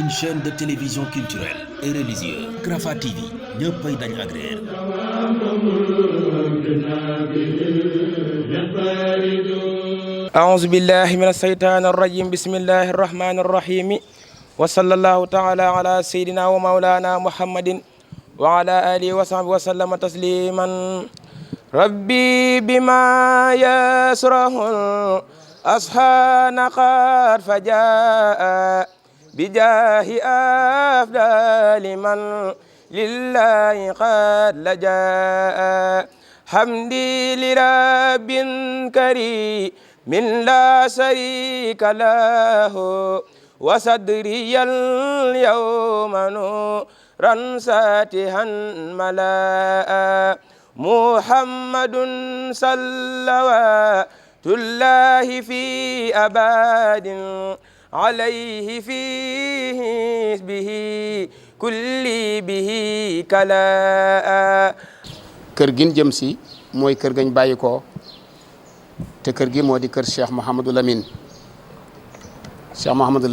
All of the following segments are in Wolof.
une chaîne de télévision culturelle et religieuse Rafah TV ñëppay dañ agréer. أعوذ بالله من الشيطان الرجيم بسم الله الرحمن الرحيم وصلى الله تعالى على سيدنا ومولانا محمد وعلى آله وصحبه وسلم تسليما ربي بما يسره الأصحاب قد فجاء بجاه أفضل من لله قد لجاء حمدي لرب كريم من لا شريك له وصدري اليوم نورا ساتها ملاء محمد صلوات الله في أباد عليه فيه به كل به كلاء kër gin jëm si mooy kër gañ bàyyi ko te kër gi moo di kër Cheikh Mouhamadou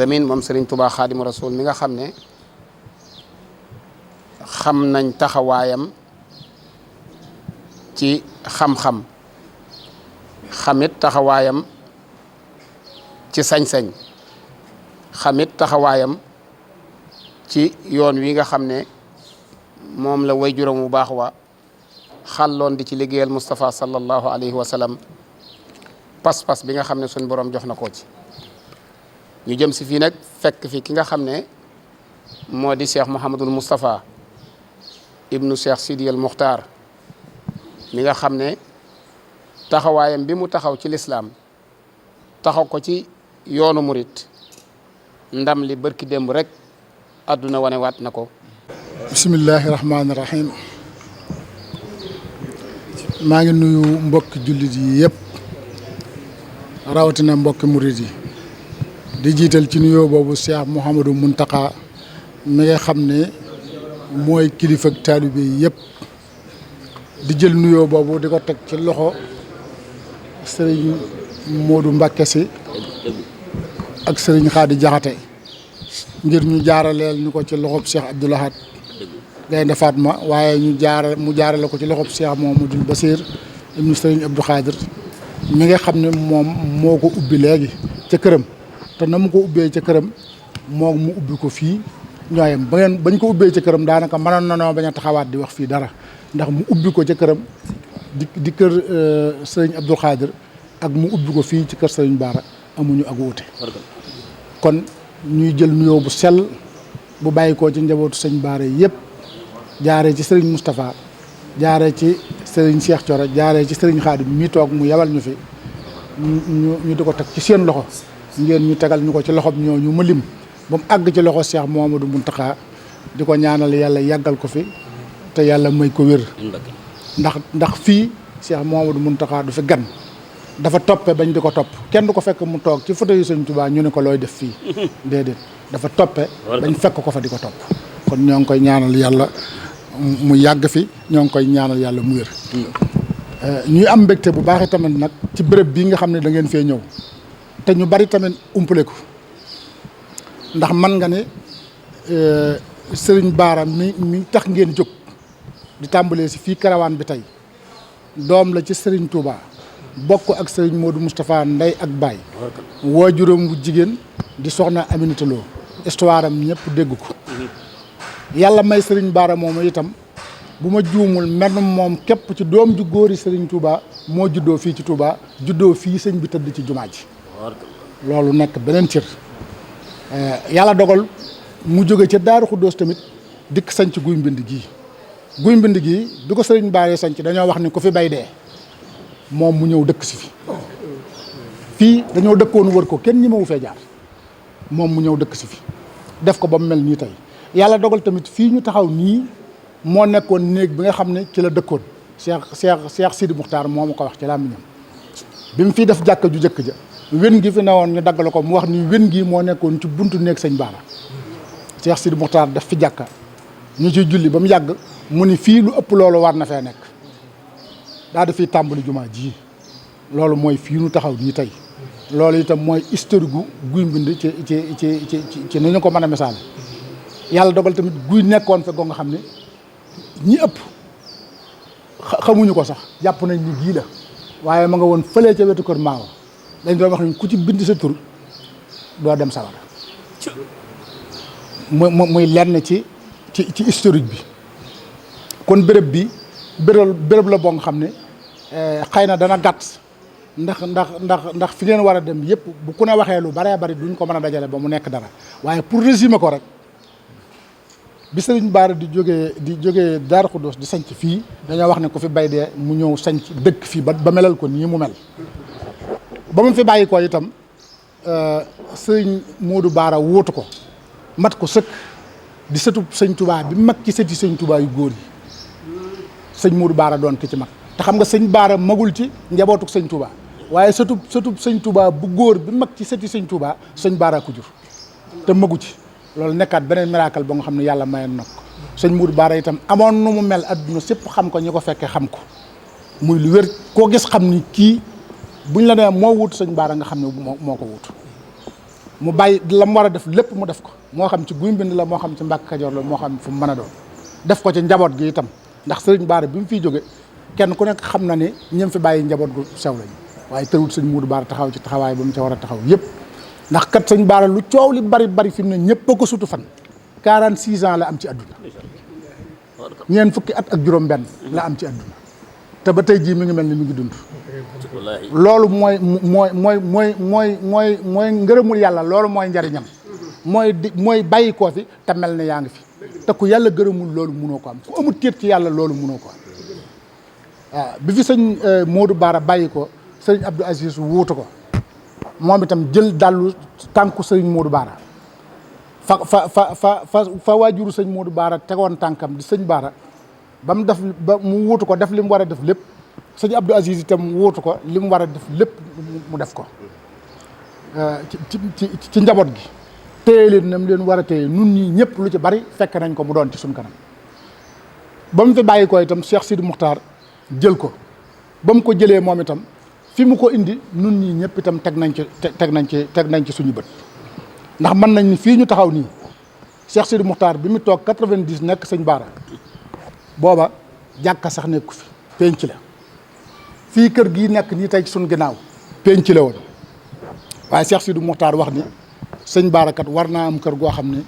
Lamine moom Serigne Touba Khadimu Rasoul mi nga xam ne xam nañ taxawaayam ci xam-xam xamit taxawaayam ci sañ-sañ xamit taxawaayam ci yoon wi nga xam ne moom la way juróom bu baax wa xàlloon di ci liggéeyal Moustapha sallallahu alayhi wa sallam pas-pas bi nga xam ne suñ borom jox na ko ci ñu jëm si fii nag fekk fi ki nga xam ne moo di Cheikh Mouhamadul Moustapha ibnu Cheikh Sidi El Muxtaar mi nga xam ne taxawaayam bi mu taxaw ci lislaam taxaw ko ci yoonu murit ndam li bërki démb rek àdduna wane waat na ko. bismillahi rahmaani rahim. maa ngi nuyu mbokki jullit yi yëpp rawatina mbokki murit yi di jiital ci nuyoo boobu Cheikh Mouhamadou Mountakha mi nga xam ne mooy kilifa ak taalibe yi yëpp di jël nuyoo boobu di ko teg ci loxo sëriñ Modou Mbacké Sy ak sëriñ Khady Diakhaté ngir ñu jaaraleel ñu ko ci loxob Cheikh Abdoul Ahad Gaynde Fatma waaye mu jaarale ko ci loxob Cheikh Mouhamadoul Bassir ibnu Sëriñ Abdou Khadir mi nga xam ne moom moo ko ubbi léegi ca këram te na mu ko ubbee ca këram moom mu ubbi ko fii ñooyam bañ ko ubbee ca këram daanaka mënoon na noo bañ a taxawaat di wax fii dara ndax mu ubbi ko ca këram di kër Sëriñ Abdou Khadir ak mu ubbi ko fii ci kër Sëriñ Bara amuñu ak wuute kon ñuy jël nuyoo bu sell bu bàyyi ko ci njabootu sëñ Bara yëpp jaaree ci Serigne Moustapha jaaree ci Serigne Cheikh Thioro jaaree ci Serigne Khadim mi toog mu yabal ñu fi ñu di ko teg ci seen loxo ngeen ñu tegal ñu ko ci loxob ñooñu ma lim ba mu àgg ci loxo Cheikh Mouhamadou Mountakha di ko ñaanal yàlla yàggal ko fi te yàlla may ko wér. ndax fii Cheikh Mouhamadou Mountakha du fi gan dafa toppe bañ di ko topp kenn du ko fekk mu toog ci fauteuil yu Sëñ Tuubaa ñu ne ko looy def fii déedéet dafa toppe bañ fekk ko fa di ko topp kon ñoo ngi koy ñaanal yàlla mu yàgg fi ñoo ngi koy ñaanal yàlla mu wér. ñuy am mbégte bu baax tamit nag ci béréb bii nga xam ne da ngeen fee ñëw te ñu bari tamit umpale ko ndax man nga ne Serigne Bara mi tax ngeen jóg di tàmbalee si fii karawaan bi tey doom la ci Serigne Touba bokk ak Serigne Modou Moustapha ndey ak baay waajuram bu jigéen di soxna Aminata Lo histoire am ñëpp dégg ko. yàlla may Serigne Bara moomu itam bu ma juumul menn moom képp ci doom ju góori Serigne Touba moo juddoo fii ci Touba juddoo fii sëñ bi tëdd ci jumaa ji loolu nekk beneen cër yàlla dogal mu jóge ca Daaru Xuddoos tamit dikk sanc guy mbind gii bi ko Serigne Bara sanc dañoo wax ni ku fi bay dee moom mu ñëw dëkk si fii dañoo dëkkoon wër ko kenn ñi ma wu fee jaar moom mu ñëw dëkk si fi def ko ba mu mel nii tey yàlla dogal tamit fii ñu taxaw nii moo nekkoon néeg bi nga xam ne ci la dëkkoon Cheikh Sidi Muxtaar moo ma ko wax ci làmmiñam bi mu fii def jàkka ju jëkk ja wen gi fi newoon ñu daggal ko mu wax ni wen gi moo nekkoon ci buntu néeg sëñ Bara Cheikh Sidi Muxtaar def fi jàkka ñu ciy julli ba mu yàgg mu ni fii lu ëpp loolu war na fee nekk daal di fiy tàmbali jumaa ji loolu mooy fii nu taxaw nii tey loolu itam mooy historique gu guy mbind ci ni ñu ko mën a misaale. yàlla dogal tamit guy nekkoon fe goo nga xam ne ñi ëpp xamuñu ko sax jàpp nañ ni gii la waaye ma nga woon fëlee ca wetu kër Maawa dañ doon wax ni ku ci bind sa tur doo dem sawara muy lenn ci historique bi. kon béréb bi béréb la boo nga xam ne xëy na dana gàtt ndax fi ngeen war a dem yëpp bu ku ne waxee lu baree bari duñ ko mën a dajale ba mu nekk dara waaye pour résumer ko rek bi Sëriñ Bara di jógee Daaru Xudoos di sanc fii dañoo wax ne ku fi bay dee mu ñëw sanc dëkk fii ba melal ko nii mu mel ba mu fi bàyyi ko itam sëñ Modou Bara wóotu ko mat ko sëkk di sëtub sëñ Touba bi mag ci sëti sëñ Touba yu góor yi sëñ Modou Bara doon ki ci mag te xam nga sëñ Bara magul ci njabootuk sëñ Touba waaye sëtub sëñ Touba bu góor bi mag ci sëti sëñ Touba sëñ Bara ko jur te magu ci loolu nekkaat beneen miracle ba nga xam ne yàlla mayoon na ko sëñ Modou Bara itam amoon nu mu mel adduna sépp xam ko ñi ko fekkee xam ko muy lu wér koo gis xam ni kii buñ la nee moo wutu sëñ Bara nga xam ne moo ko wutu mu bàyyi la mu war a def lépp mu def ko moo xam ci guy mbind la moo xam ci Mbàkke Kajoor la moo xam fu mu mën a doon def ko ci njaboot gi itam ndax sëriñ Bara bi mu fiy jóge kenn ku nekk xam na ne ñëm fi bàyyi njaboot gu sew lañu waaye tëwut sëñ Modou Bara taxaw ci taxawaay ba mu ca war a taxaw yëpp ndax kat sëñ Bara lu coow li bari fi mu ne ñëpp a ko sutu fan 46 ans la am ci àdduna ñeent fukki at ak juróom benn la am ci àdduna te ba tey jii mi ngi mel ni mi ngi dund loolu mooy ngërëmul yàlla loolu mooy njariñam mooy bàyyi koo fi te mel ne yaa ngi fi te ku yàlla gërëmul loolu munoo ko am ku amul téet ci yàlla loolu munoo ko am waaw bi fi sëñ Modou Bara bàyyi ko sëñ Abdou Aziz wuutu ko moom itam jël dallu tànku sëñ Modou Bara fa waajuru sëñ Modou Bara tegoon tànkam di sëñ Bara ba mu wuutu ko def li mu war a def lépp sëñ Abdou Aziz itam wuutu ko li mu war a def lépp mu def ko ci njaboot gi téye leen nam leen war a téye nun ñii ñëpp lu ci bari fekk nañ ko mu doon ci suñ kanam ba mu fi bàyyi ko itam Cheikh Sidi Muxtaar jël ko ba mu ko jëlee moom itam fi mu ko indi nun ñii ñëpp itam teg nañ ci suñu bët ndax mën nañ ni fii ñu taxaw nii Cheikh Sidi Muxtaar bi mu toog 90 nekk sëñ Bara booba jàkka sax nekku fi penc la fii kër gii nekk nii tey ci suñ ginnaaw penc la woon waaye Cheikh Sidi Muxtaar wax ni sëñ Bara kat war naa am kër goo xam ne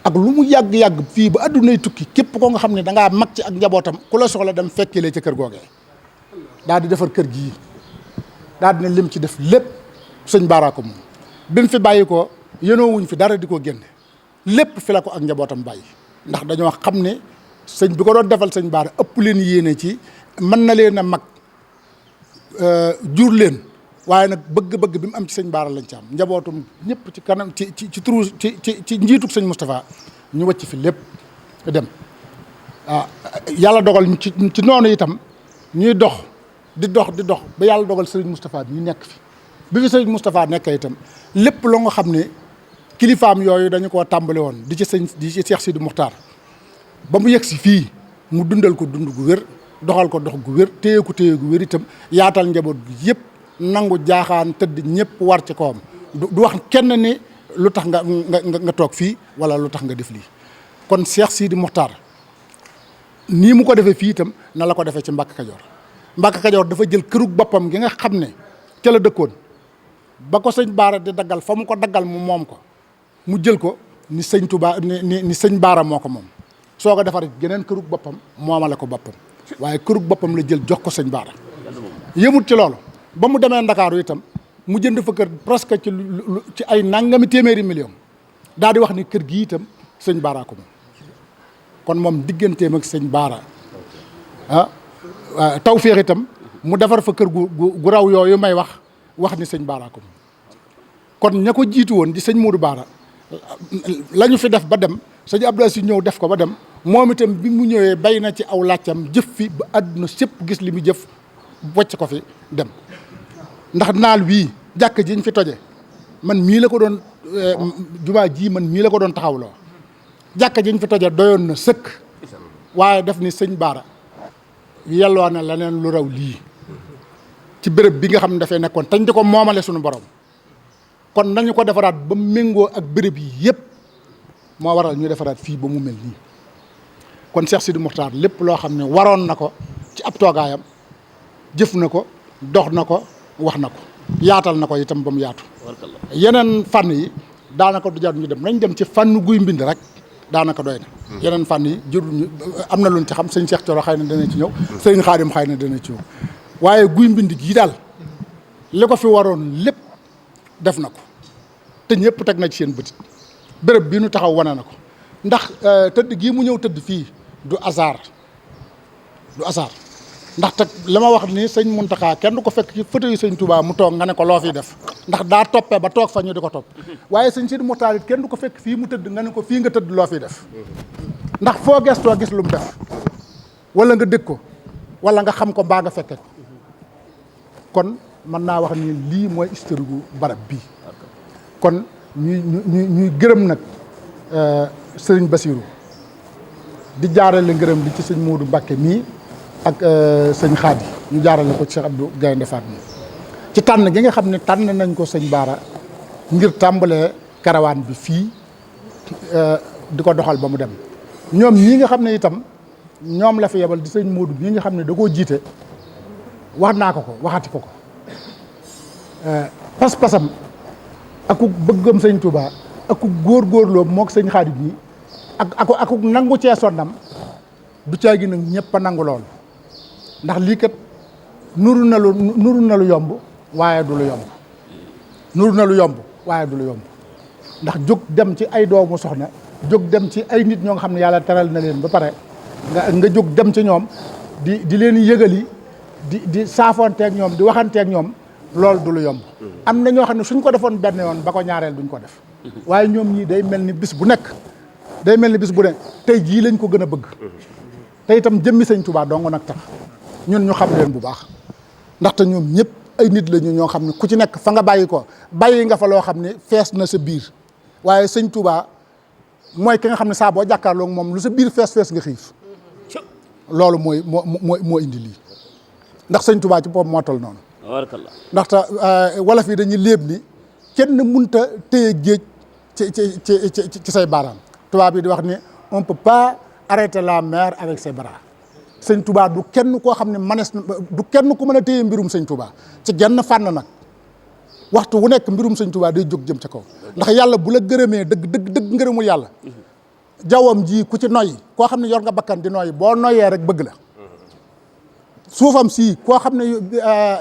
ak lu mu yàgg-yàgg fii ba addunay tukki képp ko nga xam ne dangaa mag ci ak njabootam ku la soxla dem fekkelee ca kër googee daal di defar kër gii daal di ne lim ci def lépp sëñ Bara ko moom bi mu fi bàyyi ko yénoowuñ fi dara di ko génne lépp fi la ko ak njabootam bàyyi ndax dañoo xam ne sëñ bi ko doon defal sëñ Bara ëpp leen yéene ci mën na leen a mag jur leen waaye nag bëgg-bëgg bi mu am ci sëñ Bara lañ ci am njabootum ñëpp ci kanam ci turu ci njiituk sëñ Moustapha ñu wàcc fi lépp dem yàlla dogal ci noonu itam ñuy dox di dox ba yàlla dogal sëriñ Moustapha bi ñu nekk fi bi fi sëriñ Moustapha nekkee itam lépp loo nga xam ne kilifaam yooyu dañu koo tàmbali woon di ci Cheikh Sidi Muxtaar ba mu yegg si fii mu dundal ko dund gu wér doxal ko dox gu wér téye gu wér itam yaatal njaboot gi yëpp nangu jaaxaan tëdd ñëpp war ci kawam du wax kenn ni lu tax nga toog fii wala lu tax nga def lii kon Cheikh Sidi Muxtaar nii mu ko defee fii itam na la ko defee ci Mbàkke Kajoor Mbàkke Kajoor dafa jël kërug boppam gi nga xam ne ca la dëkkoon ba ko sëñ Bara di daggal fa mu ko daggal mu moom ko mu jël ko ni sëñ Touba ni sëñ Bara moo ko moom soo ko defar geneen kërug boppam moomale ko boppam waaye kërug boppam la jël jox ko sëñ Bara yëmut ci loolu ba mu demee Ndakaaru itam mu jënd fa kër presque ci ay nangami téeméeri million daal di wax ni kër gi itam sëñ Bara ko moom kon moom digganteem ak sëñ Bara tawféex itam mu defar fa kër gu raw yooyu may wax ni sëñ Bara ko moom kon ña ko jiitu woon di sëñ Modou Bara la ñu fi def ba dem sëñ Abdou Aziz ñëw def ko ba dem moom itam bi mu ñëwee bay na ci aw laajtam jëf fi ba àdduna sépp gis li mu jëf wocc ko fi dem ndax naal wii jàkk ji ñu fi toje man mii la ko doon jumaa ji man mii la ko doon taxawloo jàkk ji ñu fi toje doyoon na sëkk waaye def ni sëñ Bara yelloo na leneen lu raw lii ci béréb bi nga xam ne dafay nekkoon tañ di ko moomale suñu borom kon nañu ko defaraat ba méngoo ak béréb yi yëpp moo waral ñu defaraat fii ba mu mel nii kon Cheikh Sidi Mokhtar lépp loo xam ne waroon na ko ci ab toogaayam jëf na ko dox na ko wax na ko yaatal na ko itam ba mu yaatu yeneen fànn yi daanaka du jar ñu dem nañ dem ci fànn guy mbind rek daanaka doy na yeneen fànn yi jërul ñu am na luñ ci xam sëñ Cheikh Thioro xëy na dana ci ñëw sëñ Xaadim xëy na dana ci ñëw waaye guy mbind gii daal li ko fi waroon lépp def na ko te ñëpp teg na ci seen bëtit béréb bii nu taxaw wane na ko ndax tëdd gii mu ñëw tëdd fii du hasard ndax teg li ma wax ni sëñ Muntaxa kenn du ko fekk ci fauteuil sëñ Touba mu toog nga ne ko loo fiy def ndax daa toppee ba toog fa ñu di ko topp waaye sëñ Sidi Mokhtar it kenn du ko fekk fii mu tëdd nga ne ko fii nga tëdd loo fiy def ndax foo gestoo gis lu mu def wala nga dégg ko wala nga xam ko mbaa nga fekke ko kon mën naa wax ni lii mooy historique gu barab bii kon ñuy gërëm nag sëriñ Basiru di jaarale ngërëm li ci sëñ Modou Mbacké mii ak sëñ Xaadi ñu jaarale ko ci Cheikh Abdou Gaynde Fatma ci tànn gi nga xam ne tànn nañ ko sëñ Baara ngir tàmbalee karawaan bi fii di ko doxal ba mu dem ñoom ñii nga xam ne itam ñoom la fi yebal di sëñ Modou bii nga xam ne da koo jiite wax naa ko waxati ko pas-pasam aku bëggam sëñ Touba aku góorgóorloo mook sëñ Xaadi bii ak nangu cee sonnam du caagi nag ñëpp a nangu lool ndax lii kat nuru na lu yomb waaye du lu yomb nuru na lu yomb waaye du lu yomb ndax jóg dem ci ay doomu soxna jóg dem ci ay nit ñoo nga xam ne yàlla teral na leen ba pare nga jóg dem ci ñoom di leen yëgali di saafoonteeg ñoom di waxanteeg ñoom loolu du lu yomb am na ñoo xam ne suñ ko defoon benn yoon ba ko ñaareel duñ ko def waaye ñoom ñii day mel ni bis bu ne tey jii lañ ko gën a bëgg te itam jëmmi sëñ Touba dong nag tax ñun ñu xam leen bu baax ndaxte ñoom ñëpp ay nit lañu ñoo xam ne ku ci nekk fa nga bàyyi ko bàyyi nga fa loo xam ne fees na sa biir waaye sëñ Touba mooy ki nga xam ne saa boo jàkkaarloo moom lu sa biir fees nga xiif loolu moo indi lii ndax sëñ Touba ci boppam moo tol noonu ndaxte wolof yi dañuy léeb ni kenn munta téye géej ci say baaraam tubaab yi di wax ni on peut pas arrêter la mer avec ses bras sëñ Touba du kenn koo xam ne du kenn ku mën a téye mbirum sëñ Touba ci genn fànn nag waxtu wu nekk mbirum sëñ Touba day jóg jëm ca kaw ndax yàlla bu la gërëmee dëgg ngërëmul yàlla jawwam ji ku ci noyyi koo xam ne yor nga bakkan di noyyi boo noyyee rek bëgg la suufam sii koo xam ne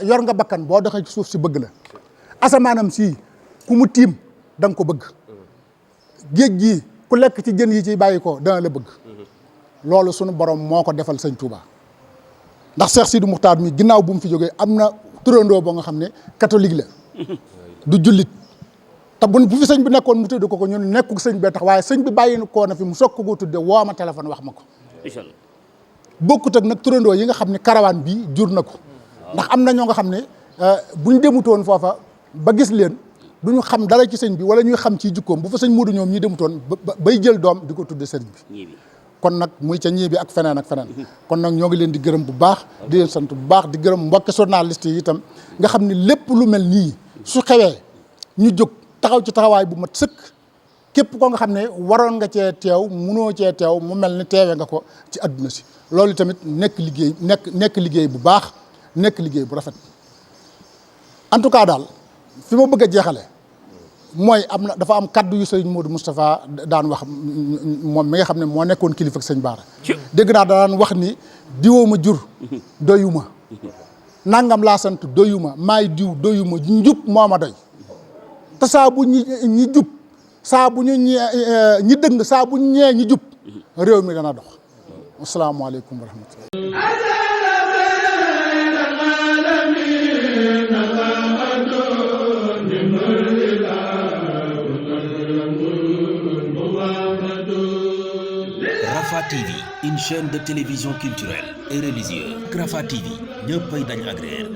yor nga bakkan boo doxee ci suuf si bëgg la asamaanam sii ku mu tiim da nga ko bëgg géej gii ku lekk ci jën yi ci bàyyi ko dana la bëgg loolu sunu borom moo ko defal sëñ Touba ndax Cheikh Sidi Mokhtar mi ginnaaw bu mu fi jógee am na turandoo boo nga xam ne catholique la du jullit te bu fi sëñ bi nekkoon mu tudd ko ñun nekku sëñ bee tax waaye sëñ bi bàyyi koo na fi mu soog ko tudde woo ma téléphone wax ma ko bokkut ak nag turandoo yi nga xam ne karawaan bi jur na ko ndax am na ñoo nga xam ne buñ demutoon foofa ba gis leen duñu xam dara ci sëñ bi wala ñuy xam ci jikkoom bu fa sëñ Modou ñoom ñi demutoon bay jël doom di ko tudde sëñ bi kon nag muy ca ñii bi ak feneen kon nag ñoo ngi leen di gërëm bu baax di leen sant bu baax di gërëm mbokki journaliste yi itam nga xam ne lépp lu mel nii su xewee ñu jóg taxaw ci taxawaay bu mat sëkk képp ko nga xam ne waroon nga cee teew munoo cee teew mu mel ni teewee nga ko ci adduna si loolu tamit nekk liggéey bu baax nekk liggéey bu rafet en tout cas daal fi ma bëgg a jeexale mooy dafa am kaddu yu sëñ Modou Moustapha daan wax moom mi nga xam ne moo nekkoon kilifa ak sëñ Baara dégg naa daan wax ni diwoo ma jur doyuma nangam laa sant doyuma maay diw doyuma njub moo ma doy te saa bu ñi jub saa bu ñu ñi dëng saa bu ñu ñee ñi jub réew mi dana dox asalaamaaleykum wa rahmatullah Rafah TV, une chaîne de télévision culturelle et religieuse. Rafah TV, ñëppay dañ agréer